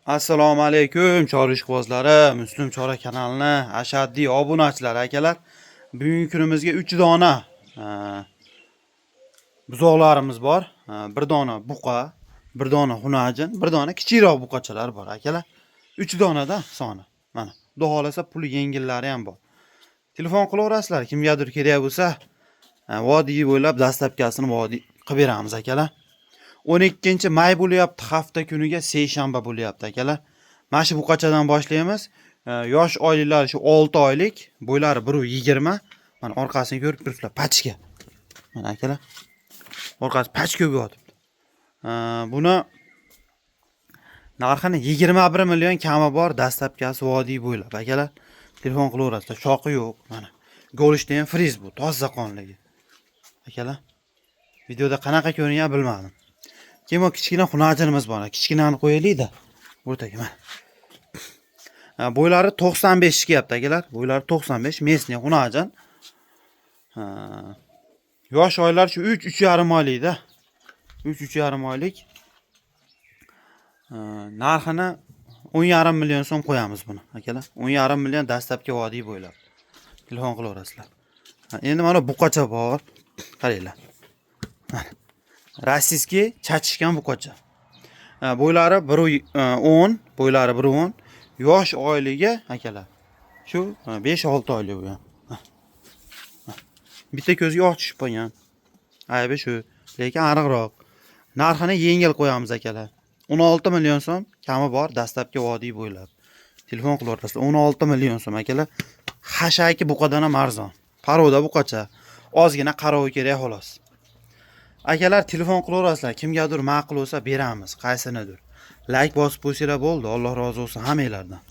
Assalomu alaykum chora ishqibozlari, Muslim Chora kanalini ashaddiy obunachilar akalar. Bugungi kunimizga 3 dona buzoqlarimiz bor. Bir dona buqa, bir dona xunajin, bir dona kichikroq buqachalar bor akalar. 3 donada soni. Mana, xudo xolasa puli yengillari ham bor. Telefon qilaverasizlar, kimgadir kerak bo'lsa, vodiy bo'ylab dastlabkasini vodiy qilib beramiz akalar. 12-may bo'lyapti, hafta kuniga seshanba bo'lyapti akalar. Mana shu buqachadan boshlaymiz. Yosh oyliklar shu 6 oylik, bo'ylari 1.20. Mana orqasini ko'rib turibsizlar, pachka. Mana akalar. Orqasi pachka bo'lib yotibdi. Buni narxini 21 million kami bor, dastlabkasi vodiy bo'ylab akalar. Telefon qilaverasizlar, shoqi yo'q. Mana go'lishda ham friz bu, toza qonligi. Akalar. Videoda qanaqa ko'rinyapti bilmadim. Keyin bu kichkina xunajinimiz bor. Kichkinani qo'yaylik-da. O'rtaga mana. Bo'ylari 95 chiqyapti akalar. Bo'ylari 95, mesni xunajin. Yosh oylar shu 3-3,5 oylikda. 3-3,5 oylik. Narxini 10,5 million so'm qo'yamiz buni, akalar. 10,5 million dastlabki vodiy bo'ylab. Telefon qilaverasizlar. Endi mana buqacha bor. Qaranglar. Rossiyskiy chachishgan buqacha. Bo'ylari 1.10, bo'ylari 1.10. Yosh oyligi akalar. Shu 5-6 oylik bu ham. Bitta ko'ziga oq tushib qolgan. Aybi shu, lekin ariqroq. Narxini yengil qo'yamiz akalar. 16 million so'm kami bor dastlabki vodiy bo'ylab. Telefon qilaverasizlar. 16 million so'm akalar. Hashaki buqadan ham arzon. Paroda buqacha. Ozgina qarovi kerak xolos. Akalar telefon qilaverasizlar, kimgadir ma'qul bo'lsa beramiz, qaysinidir. Like bosib qo'ysanglar bo'ldi. Alloh rozi bo'lsin hammanglardan.